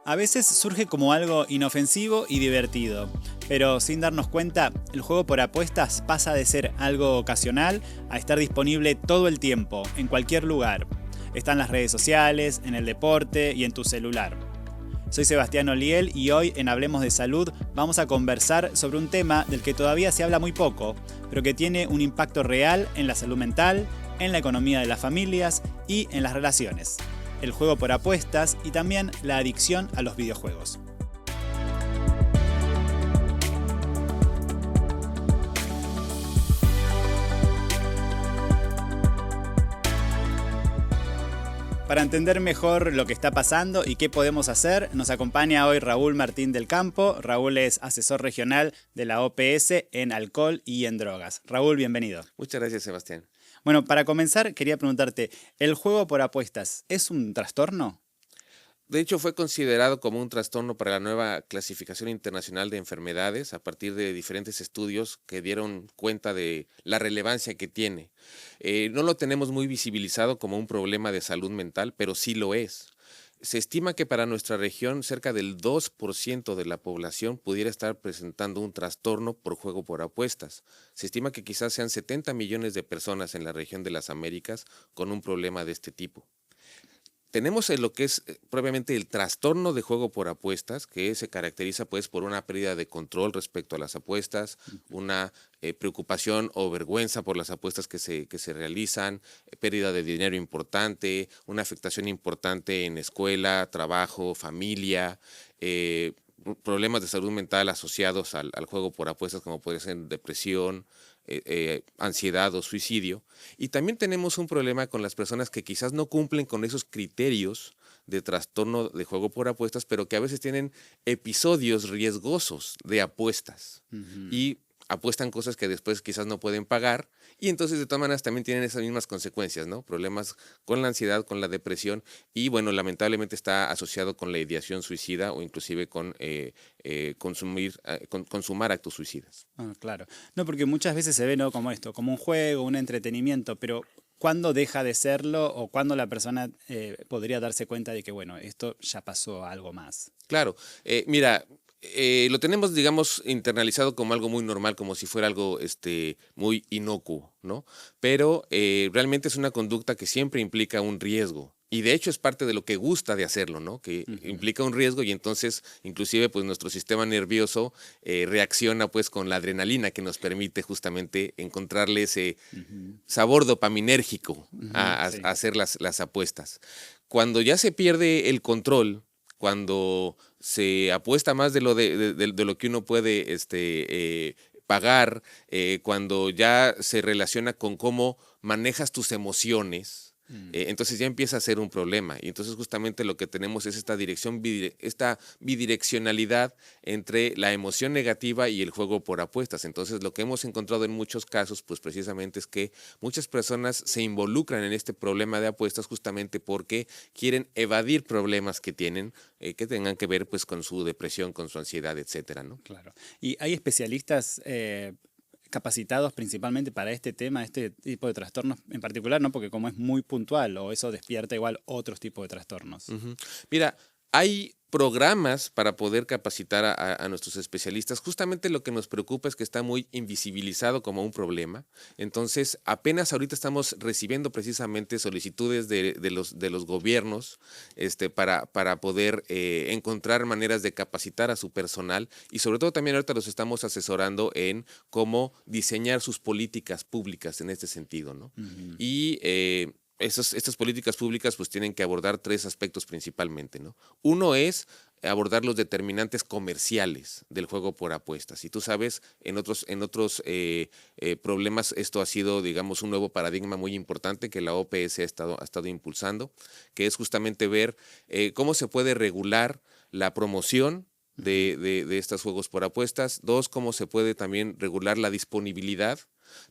A veces surge como algo inofensivo y divertido, pero sin darnos cuenta, el juego por apuestas pasa de ser algo ocasional a estar disponible todo el tiempo, en cualquier lugar. Está en las redes sociales, en el deporte y en tu celular. Soy Sebastián Oliel y hoy en Hablemos de Salud vamos a conversar sobre un tema del que todavía se habla muy poco, pero que tiene un impacto real en la salud mental, en la economía de las familias y en las relaciones. El juego por apuestas y también la adicción a los videojuegos. Para entender mejor lo que está pasando y qué podemos hacer, nos acompaña hoy Raúl Martín del Campo. Raúl es asesor regional de la OPS en alcohol y en drogas. Raúl, bienvenido. Muchas gracias, Sebastián. Bueno, para comenzar quería preguntarte, ¿el juego por apuestas es un trastorno? De hecho, fue considerado como un trastorno para la nueva clasificación internacional de enfermedades a partir de diferentes estudios que dieron cuenta de la relevancia que tiene. No lo tenemos muy visibilizado como un problema de salud mental, pero sí lo es. Se estima que para nuestra región cerca del 2% de la población pudiera estar presentando un trastorno por juego por apuestas. Se estima que quizás sean 70 millones de personas en la región de las Américas con un problema de este tipo. Tenemos lo que es propiamente el trastorno de juego por apuestas, que se caracteriza pues por una pérdida de control respecto a las apuestas, una preocupación o vergüenza por las apuestas que se realizan, pérdida de dinero importante, una afectación importante en escuela, trabajo, familia, problemas de salud mental asociados al juego por apuestas, como puede ser depresión, ansiedad o suicidio. Y también tenemos un problema con las personas que quizás no cumplen con esos criterios de trastorno de juego por apuestas, pero que a veces tienen episodios riesgosos de apuestas y apuestan cosas que después quizás no pueden pagar, y entonces de todas maneras también tienen esas mismas consecuencias, ¿no? Problemas con la ansiedad, con la depresión, y bueno, lamentablemente está asociado con la ideación suicida o inclusive con consumar actos suicidas. Claro. No, porque muchas veces se ve, ¿no?, como esto, como un juego, un entretenimiento, pero ¿cuándo deja de serlo o cuándo la persona podría darse cuenta de que, bueno, esto ya pasó a algo más? Claro, mira, lo tenemos, digamos, internalizado como algo muy normal, como si fuera algo muy inocuo, ¿no? Pero realmente es una conducta que siempre implica un riesgo. Y de hecho es parte de lo que gusta de hacerlo, ¿no? Que implica un riesgo y entonces inclusive pues nuestro sistema nervioso reacciona pues con la adrenalina que nos permite justamente encontrarle ese sabor dopaminérgico a hacer las apuestas. Cuando ya se pierde el control, cuando se apuesta más de lo que uno puede pagar, cuando ya se relaciona con cómo manejas tus emociones, entonces ya empieza a ser un problema. Y entonces justamente lo que tenemos es esta bidireccionalidad entre la emoción negativa y el juego por apuestas. Entonces lo que hemos encontrado en muchos casos, pues precisamente es que muchas personas se involucran en este problema de apuestas justamente porque quieren evadir problemas que tienen, que tengan que ver pues con su depresión, con su ansiedad, etcétera, ¿no? Claro. ¿Y hay especialistas capacitados principalmente para este tema, este tipo de trastornos en particular, ¿no? Porque como es muy puntual o eso despierta igual otros tipos de trastornos? Mira, hay programas para poder capacitar a nuestros especialistas. Justamente lo que nos preocupa es que está muy invisibilizado como un problema. Entonces, apenas ahorita estamos recibiendo precisamente solicitudes de los gobiernos para poder encontrar maneras de capacitar a su personal, y sobre todo también ahorita los estamos asesorando en cómo diseñar sus políticas públicas en este sentido, ¿no? Y estas políticas públicas pues tienen que abordar tres aspectos principalmente, ¿no? Uno es abordar los determinantes comerciales del juego por apuestas. Y tú sabes, en otros problemas esto ha sido, digamos, un nuevo paradigma muy importante que la OPS ha estado impulsando, que es justamente ver cómo se puede regular la promoción de estos juegos por apuestas. Dos, cómo se puede también regular la disponibilidad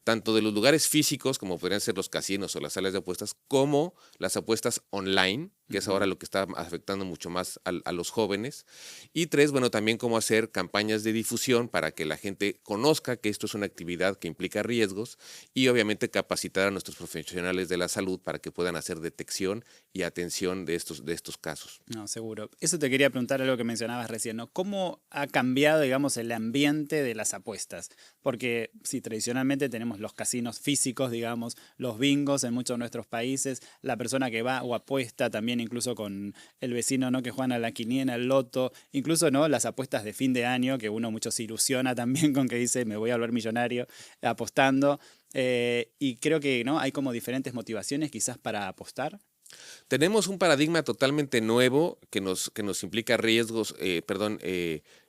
tanto de los lugares físicos, como podrían ser los casinos o las salas de apuestas, como las apuestas online, que es ahora lo que está afectando mucho más a los jóvenes. Y 3, bueno, también cómo hacer campañas de difusión para que la gente conozca que esto es una actividad que implica riesgos y obviamente capacitar a nuestros profesionales de la salud para que puedan hacer detección y atención de estos casos. No, seguro. Eso te quería preguntar, algo que mencionabas recién, ¿no? ¿Cómo ha cambiado, digamos, el ambiente de las apuestas? Porque si tradicionalmente tenemos los casinos físicos, digamos, los bingos en muchos de nuestros países, la persona que va o apuesta también incluso con el vecino, ¿no? Que juegan a la quiniela, al loto, incluso, ¿no? Las apuestas de fin de año, que uno mucho se ilusiona también con que dice, me voy a volver millonario apostando. Y creo que, ¿no? Hay como diferentes motivaciones quizás para apostar. Tenemos un paradigma totalmente nuevo que nos implica riesgos,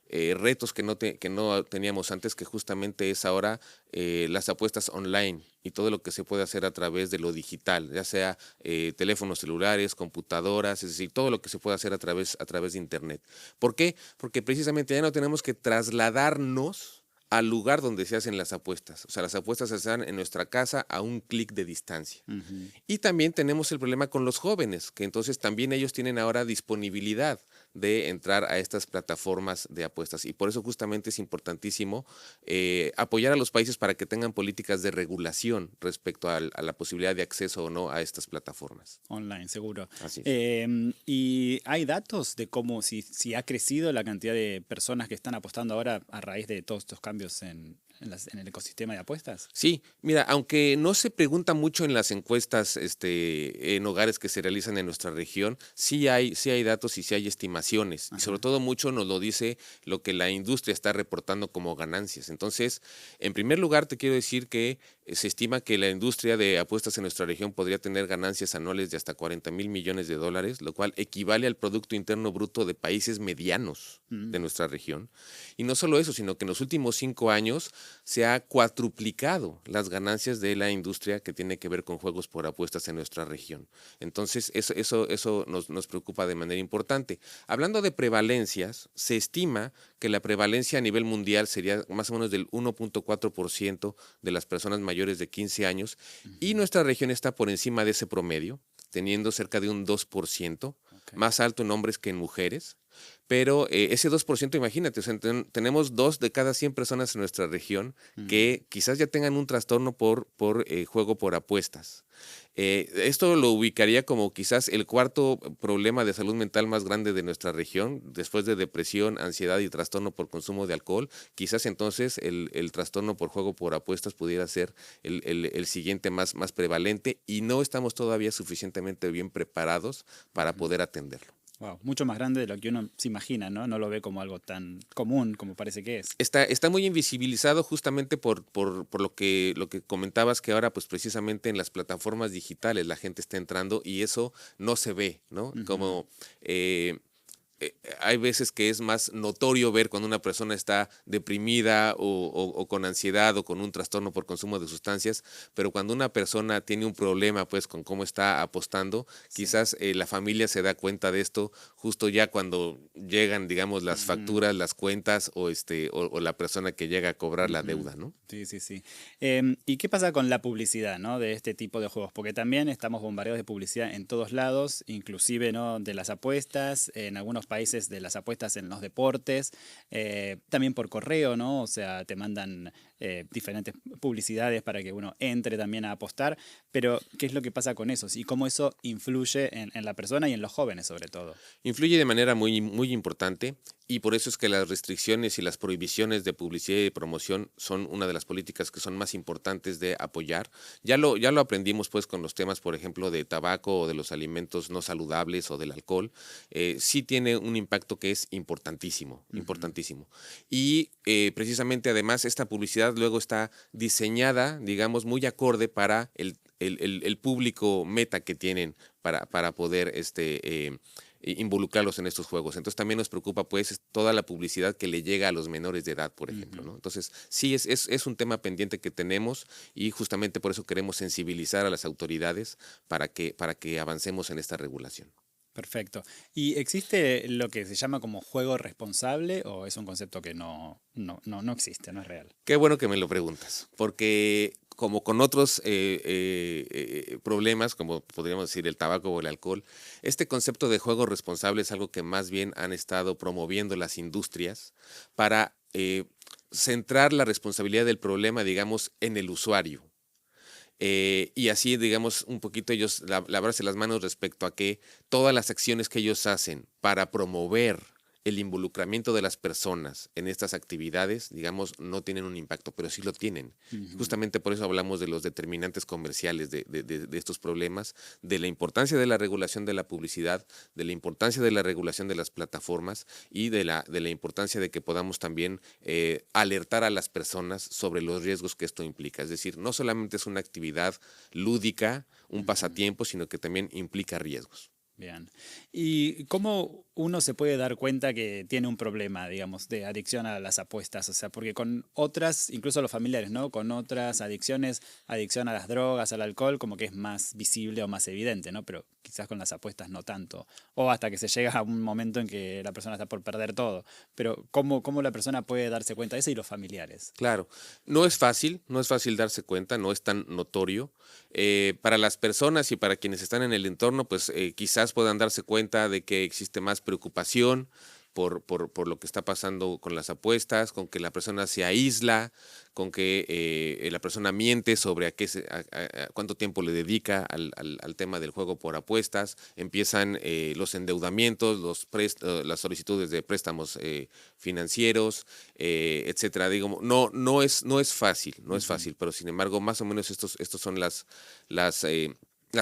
retos que no teníamos antes, que justamente es ahora las apuestas online y todo lo que se puede hacer a través de lo digital, ya sea teléfonos celulares, computadoras, es decir, todo lo que se puede hacer a través de Internet. ¿Por qué? Porque precisamente ya no tenemos que trasladarnos al lugar donde se hacen las apuestas. O sea, las apuestas se hacen en nuestra casa a un clic de distancia. Ujú. Y también tenemos el problema con los jóvenes, que entonces también ellos tienen ahora disponibilidad de entrar a estas plataformas de apuestas. Y por eso justamente es importantísimo apoyar a los países para que tengan políticas de regulación respecto a la posibilidad de acceso o no a estas plataformas. Online, seguro. Así es. ¿Y hay datos de cómo, si ha crecido la cantidad de personas que están apostando ahora a raíz de todos estos cambios en el ecosistema de apuestas? Sí, mira, aunque no se pregunta mucho en las encuestas en hogares que se realizan en nuestra región, sí hay datos y sí hay estimaciones. Ajá. Y sobre todo mucho nos lo dice lo que la industria está reportando como ganancias. Entonces, en primer lugar, te quiero decir que se estima que la industria de apuestas en nuestra región podría tener ganancias anuales de hasta 40,000 millones de dólares, lo cual equivale al Producto Interno Bruto de países medianos de nuestra región. Y no solo eso, sino que en los últimos 5 años se ha cuatruplicado las ganancias de la industria que tiene que ver con juegos por apuestas en nuestra región. Entonces, eso nos preocupa de manera importante. Hablando de prevalencias, se estima que la prevalencia a nivel mundial sería más o menos del 1.4% de las personas mayores de 15 años y nuestra región está por encima de ese promedio, teniendo cerca de un 2%, más alto en hombres que en mujeres. Pero ese 2%, imagínate, o sea, tenemos 2 de cada 100 personas en nuestra región que quizás ya tengan un trastorno por juego por apuestas. Esto lo ubicaría como quizás el cuarto problema de salud mental más grande de nuestra región, después de depresión, ansiedad y trastorno por consumo de alcohol. Quizás entonces el trastorno por juego por apuestas pudiera ser el siguiente más prevalente y no estamos todavía suficientemente bien preparados para poder atenderlo. Wow, mucho más grande de lo que uno se imagina, ¿no? No lo ve como algo tan común como parece que es. Está muy invisibilizado justamente por lo que comentabas, que ahora pues precisamente en las plataformas digitales la gente está entrando y eso no se ve, ¿no? Como hay veces que es más notorio ver cuando una persona está deprimida o con ansiedad o con un trastorno por consumo de sustancias, pero cuando una persona tiene un problema pues con cómo está apostando, quizás la familia se da cuenta de esto justo ya cuando llegan, digamos, las facturas, las cuentas o la persona que llega a cobrar la deuda, ¿no? Sí, sí, sí. ¿Y qué pasa con la publicidad, ¿no? De este tipo de juegos? Porque también estamos bombardeados de publicidad en todos lados, inclusive, ¿no? De las apuestas, en algunos países de las apuestas en los deportes, también por correo, ¿no? O sea, te mandan diferentes publicidades para que uno entre también a apostar, pero ¿qué es lo que pasa con eso? Y cómo eso influye en la persona y en los jóvenes sobre todo. Influye de manera muy, muy importante y por eso es que las restricciones y las prohibiciones de publicidad y de promoción son una de las políticas que son más importantes de apoyar. Ya lo aprendimos pues con los temas, por ejemplo, de tabaco o de los alimentos no saludables o del alcohol. Sí tiene un impacto que es importantísimo, importantísimo. Y precisamente además esta publicidad luego está diseñada, digamos, muy acorde para el público meta que tienen para poder involucrarlos en estos juegos. Entonces también nos preocupa pues toda la publicidad que le llega a los menores de edad, por ejemplo, ¿no? Entonces sí es un tema pendiente que tenemos y justamente por eso queremos sensibilizar a las autoridades para que avancemos en esta regulación. Perfecto. ¿Y existe lo que se llama como juego responsable o es un concepto que no existe, no es real? Qué bueno que me lo preguntas, porque como con otros problemas, como podríamos decir el tabaco o el alcohol, este concepto de juego responsable es algo que más bien han estado promoviendo las industrias para centrar la responsabilidad del problema, digamos, en el usuario. Y así, digamos, un poquito ellos lavarse las manos respecto a que todas las acciones que ellos hacen para promover el involucramiento de las personas en estas actividades, digamos, no tienen un impacto, pero sí lo tienen. Justamente por eso hablamos de los determinantes comerciales de estos problemas, de la importancia de la regulación de la publicidad, de la importancia de la regulación de las plataformas y de la importancia de que podamos también alertar a las personas sobre los riesgos que esto implica. Es decir, no solamente es una actividad lúdica, un pasatiempo, sino que también implica riesgos. Bien. ¿Y cómo uno se puede dar cuenta que tiene un problema, digamos, de adicción a las apuestas? O sea, porque con otras, incluso los familiares, ¿no? Con otras adicciones, adicción a las drogas, al alcohol, como que es más visible o más evidente, ¿no? Pero quizás con las apuestas no tanto. O hasta que se llega a un momento en que la persona está por perder todo. Pero ¿cómo la persona puede darse cuenta de eso y los familiares? Claro, no es fácil darse cuenta, no es tan notorio. Para las personas y para quienes están en el entorno, pues quizás puedan darse cuenta de que existe más preocupación por lo que está pasando con las apuestas, con que la persona se aísla, con que la persona miente sobre a cuánto tiempo le dedica al tema del juego por apuestas. Empiezan los endeudamientos, las solicitudes de préstamos financieros, etcétera. Digo, no es fácil, pero sin embargo, más o menos estos son las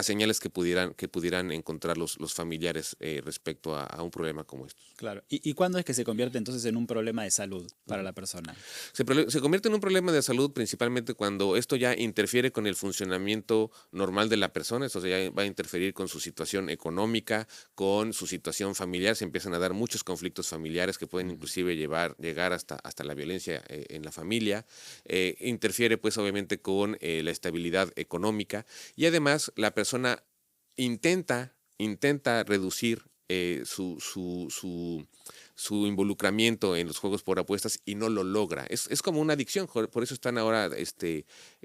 señales que pudieran encontrar los familiares respecto a un problema como estos. Claro. ¿Y cuándo es que se convierte entonces en un problema de salud para la persona? Se convierte en un problema de salud principalmente cuando esto ya interfiere con el funcionamiento normal de la persona. Esto ya va a interferir con su situación económica, con su situación familiar. Se empiezan a dar muchos conflictos familiares que pueden inclusive llegar hasta la violencia en la familia. Interfiere pues obviamente con la estabilidad económica y además la persona intenta reducir su involucramiento en los juegos por apuestas y no lo logra. Es como una adicción, por eso están ahora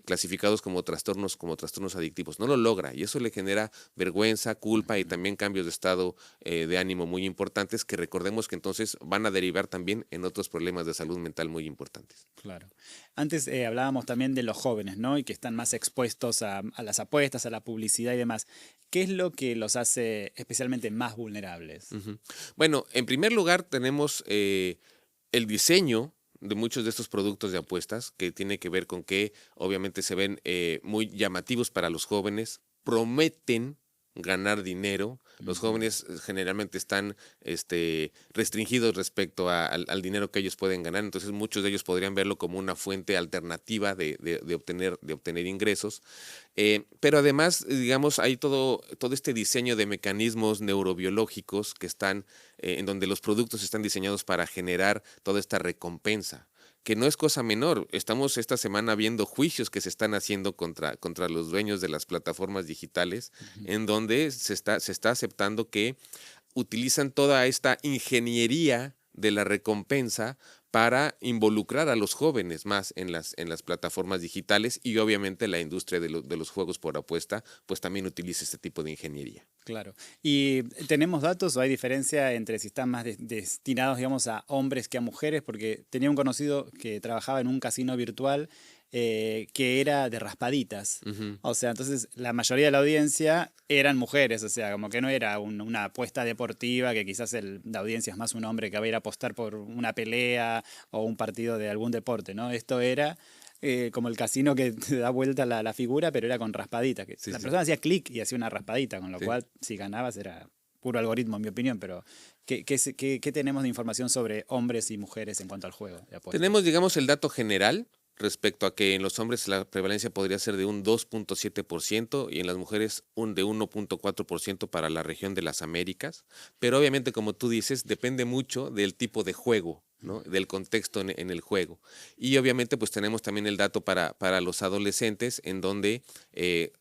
clasificados como trastornos adictivos. No lo logra y eso le genera vergüenza, culpa y también cambios de estado de ánimo muy importantes que recordemos que entonces van a derivar también en otros problemas de salud mental muy importantes. Claro. Antes hablábamos también de los jóvenes, ¿no? Y que están más expuestos a las apuestas, a la publicidad y demás. ¿Qué es lo que los hace especialmente más vulnerables? Bueno, en primer lugar tenemos el diseño de muchos de estos productos de apuestas que tiene que ver con que obviamente se ven muy llamativos para los jóvenes, prometen ganar dinero. Los jóvenes generalmente están restringidos respecto al dinero que ellos pueden ganar, entonces muchos de ellos podrían verlo como una fuente alternativa de obtener ingresos. Pero además, digamos, hay todo este diseño de mecanismos neurobiológicos que están, en donde los productos están diseñados para generar toda esta recompensa, que no es cosa menor. Estamos esta semana viendo juicios que se están haciendo contra los dueños de las plataformas digitales, en donde se está aceptando que utilizan toda esta ingeniería de la recompensa para involucrar a los jóvenes más en las plataformas digitales y obviamente la industria de los juegos por apuesta pues también utiliza este tipo de ingeniería. Claro. ¿Y tenemos datos o hay diferencia entre si están más destinados, digamos, a hombres que a mujeres? Porque tenía un conocido que trabajaba en un casino virtual que era de raspaditas. O sea, entonces la mayoría de la audiencia eran mujeres, o sea, como que no era una apuesta deportiva, que quizás la audiencia es más un hombre que va a ir a apostar por una pelea o un partido de algún deporte, ¿no? Esto era como el casino que te da vuelta la figura, pero era con raspaditas. Que la persona hacía clic y hacía una raspadita, con lo cual si ganabas era puro algoritmo, en mi opinión, pero ¿qué tenemos de información sobre hombres y mujeres en cuanto al juego de apuestas? Tenemos, digamos, el dato general respecto a que en los hombres la prevalencia podría ser de un 2.7% y en las mujeres de 1.4% para la región de las Américas, pero obviamente, como tú dices, depende mucho del tipo de juego, ¿no? Del contexto en el juego. Y obviamente pues tenemos también el dato para los adolescentes, en donde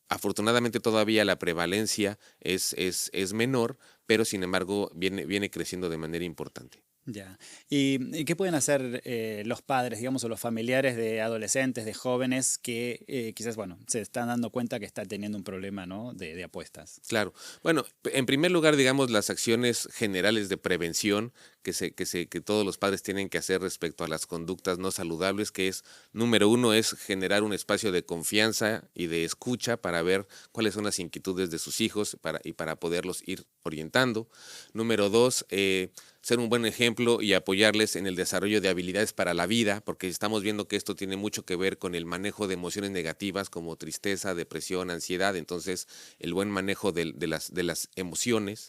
afortunadamente todavía la prevalencia es menor, pero sin embargo viene creciendo de manera importante. Ya. ¿Y qué pueden hacer los padres, digamos, o los familiares de adolescentes, de jóvenes que quizás, bueno, se están dando cuenta que está teniendo un problema, ¿no? de apuestas? Claro. Bueno, en primer lugar, digamos, las acciones generales de prevención que todos los padres tienen que hacer respecto a las conductas no saludables, que es, número uno, es generar un espacio de confianza y de escucha para ver cuáles son las inquietudes de sus hijos y para poderlos ir orientando. Número dos, ser un buen ejemplo y apoyarles en el desarrollo de habilidades para la vida, porque estamos viendo que esto tiene mucho que ver con el manejo de emociones negativas como tristeza, depresión, ansiedad. Entonces, el buen manejo de las emociones.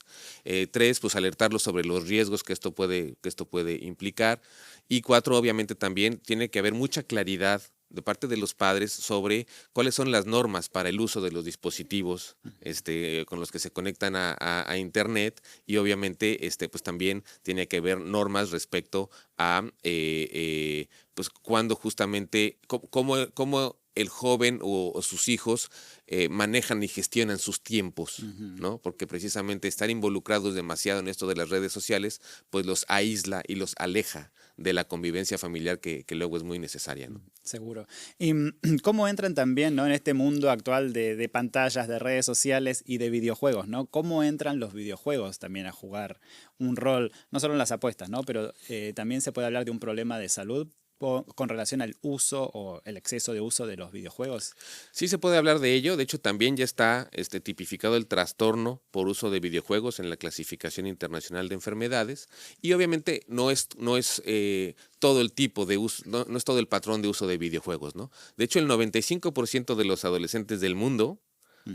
Tres, pues alertarlos sobre los riesgos que esto puede implicar. Y cuatro, obviamente también tiene que haber mucha claridad de parte de los padres sobre cuáles son las normas para el uso de los dispositivos con los que se conectan a Internet, y obviamente pues también tiene que haber normas respecto a pues cuando justamente cómo el joven o sus hijos manejan y gestionan sus tiempos, ¿no? Porque precisamente estar involucrados demasiado en esto de las redes sociales, pues los aísla y los aleja de la convivencia familiar que luego es muy necesaria, ¿no? Seguro. ¿Y cómo entran también, ¿no? en este mundo actual de pantallas, de redes sociales y de videojuegos, ¿no? ¿Cómo entran los videojuegos también a jugar un rol, no solo en las apuestas, ¿no? Pero también se puede hablar de un problema de salud con relación al uso o el exceso de uso de los videojuegos? Sí se puede hablar de ello. De hecho, también ya está tipificado el trastorno por uso de videojuegos en la clasificación internacional de enfermedades, y obviamente no es todo el tipo de uso, no es todo el patrón de uso de videojuegos, ¿no? De hecho, el 95% de los adolescentes del mundo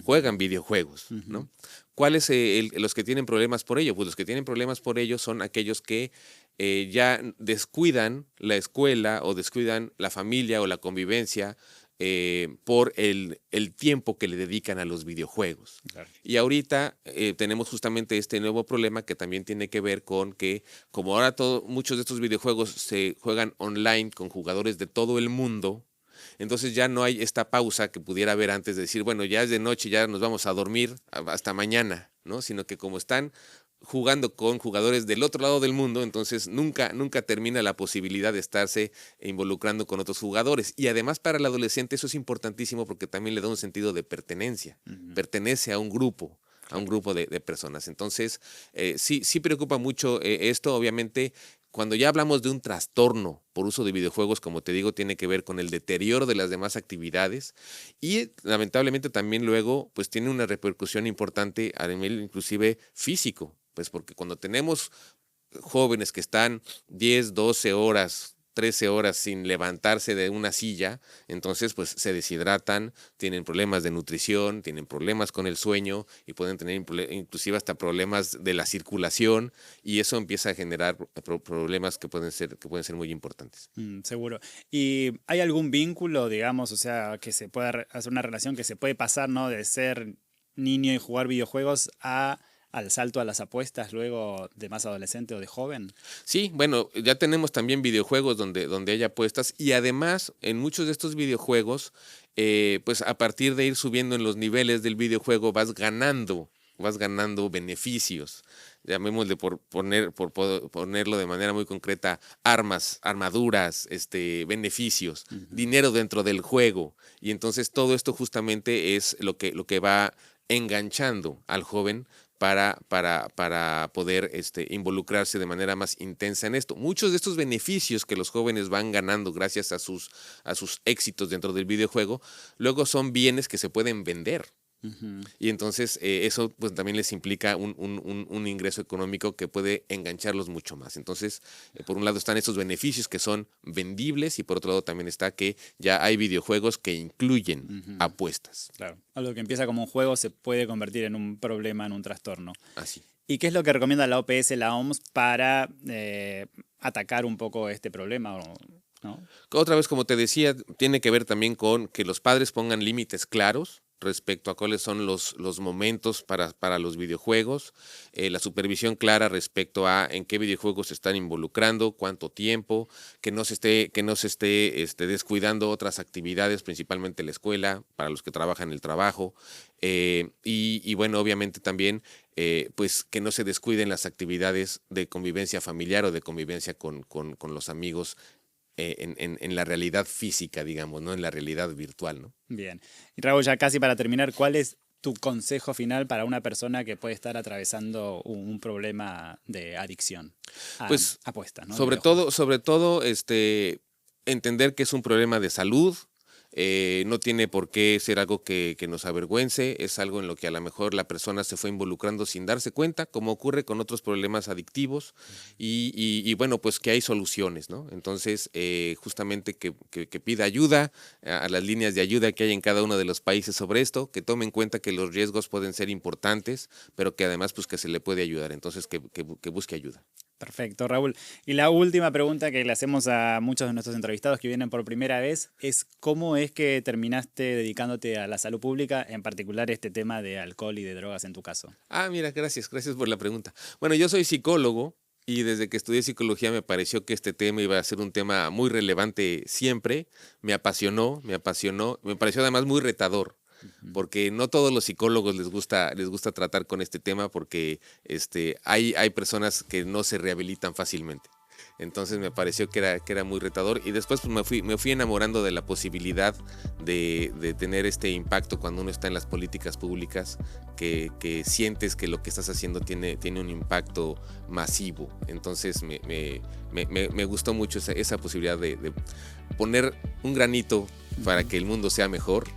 juegan videojuegos, ¿no? ¿Cuáles los que tienen problemas por ello? Pues los que tienen problemas por ello son aquellos que ya descuidan la escuela o descuidan la familia o la convivencia por el tiempo que le dedican a los videojuegos. Claro. Y ahorita tenemos justamente este nuevo problema que también tiene que ver con que, como ahora muchos de estos videojuegos se juegan online con jugadores de todo el mundo, entonces ya no hay esta pausa que pudiera haber antes de decir, bueno, ya es de noche, ya nos vamos a dormir hasta mañana, ¿no? Sino que como están jugando con jugadores del otro lado del mundo, entonces nunca termina la posibilidad de estarse involucrando con otros jugadores. Y además para el adolescente eso es importantísimo porque también le da un sentido de pertenencia. Pertenece a un grupo de personas. Entonces, sí preocupa mucho esto, obviamente. Cuando ya hablamos de un trastorno por uso de videojuegos, como te digo, tiene que ver con el deterioro de las demás actividades, y lamentablemente también luego pues tiene una repercusión importante a nivel inclusive físico, pues porque cuando tenemos jóvenes que están 10, 12 horas, 13 horas sin levantarse de una silla, entonces pues se deshidratan, tienen problemas de nutrición, tienen problemas con el sueño y pueden tener inclusive hasta problemas de la circulación, y eso empieza a generar problemas que pueden ser muy importantes. Seguro. ¿Y hay algún vínculo, digamos, o sea, que se pueda hacer una relación que se puede pasar, ¿no? De ser niño y jugar videojuegos al salto a las apuestas luego de más adolescente o de joven? Sí, bueno, ya tenemos también videojuegos donde hay apuestas, y además en muchos de estos videojuegos, pues a partir de ir subiendo en los niveles del videojuego vas ganando beneficios. Llamémosle por ponerlo de manera muy concreta, armas, armaduras, beneficios, dinero dentro del juego. Y entonces todo esto justamente es lo que va enganchando al joven para poder involucrarse de manera más intensa en esto. Muchos de estos beneficios que los jóvenes van ganando gracias a sus éxitos dentro del videojuego, luego son bienes que se pueden vender. Y entonces eso pues también les implica un ingreso económico que puede engancharlos mucho más. Entonces, por un lado están esos beneficios que son vendibles, y por otro lado también está que ya hay videojuegos que incluyen apuestas. Claro, algo que empieza como un juego se puede convertir en un problema, en un trastorno. Así. ¿Y qué es lo que recomienda la OPS, la OMS, para atacar un poco este problema, ¿no? Otra vez, como te decía, tiene que ver también con que los padres pongan límites claros respecto a cuáles son los momentos para los videojuegos, la supervisión clara respecto a en qué videojuegos se están involucrando, cuánto tiempo, que no se esté descuidando otras actividades, principalmente la escuela, para los que trabajan el trabajo, y bueno, obviamente también pues que no se descuiden las actividades de convivencia familiar o de convivencia con los amigos en la realidad física, digamos, no en la realidad virtual, ¿no? Bien. Y Raúl, ya casi para terminar, ¿cuál es tu consejo final para una persona que puede estar atravesando un problema de adicción a Pues apuestas, ¿no? sobre todo, entender que es un problema de salud. No tiene por qué ser algo que nos avergüence, es algo en lo que a lo mejor la persona se fue involucrando sin darse cuenta, como ocurre con otros problemas adictivos, y bueno, pues que hay soluciones, ¿no? Entonces, justamente que pida ayuda a las líneas de ayuda que hay en cada uno de los países sobre esto, que tome en cuenta que los riesgos pueden ser importantes, pero que además pues que se le puede ayudar, entonces que busque ayuda. Perfecto, Raúl. Y la última pregunta que le hacemos a muchos de nuestros entrevistados que vienen por primera vez es ¿cómo es que terminaste dedicándote a la salud pública, en particular este tema de alcohol y de drogas en tu caso? Mira, gracias por la pregunta. Bueno, yo soy psicólogo y desde que estudié psicología me pareció que este tema iba a ser un tema muy relevante siempre. Me apasionó, me pareció además muy retador. Porque no todos los psicólogos les gusta tratar con este tema porque hay personas que no se rehabilitan fácilmente. Entonces me pareció que era muy retador y después pues, me fui enamorando de la posibilidad de tener este impacto cuando uno está en las políticas públicas, que sientes que lo que estás haciendo tiene un impacto masivo. Entonces me gustó mucho esa posibilidad de poner un granito para que el mundo sea mejor,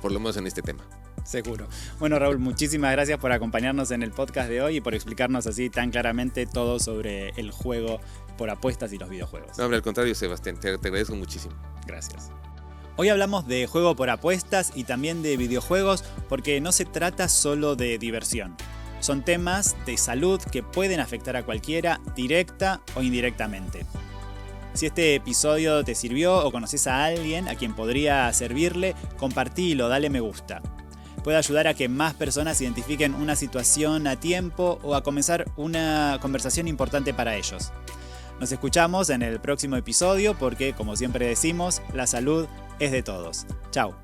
por lo menos en este tema. Seguro. Bueno, Raúl, muchísimas gracias por acompañarnos en el podcast de hoy y por explicarnos así tan claramente todo sobre el juego por apuestas y los videojuegos. No, hombre, al contrario, Sebastián, te agradezco muchísimo. Gracias. Hoy hablamos de juego por apuestas y también de videojuegos porque no se trata solo de diversión. Son temas de salud que pueden afectar a cualquiera, directa o indirectamente. Si este episodio te sirvió o conoces a alguien a quien podría servirle, compartilo, dale me gusta. Puede ayudar a que más personas identifiquen una situación a tiempo o a comenzar una conversación importante para ellos. Nos escuchamos en el próximo episodio porque, como siempre decimos, la salud es de todos. Chao.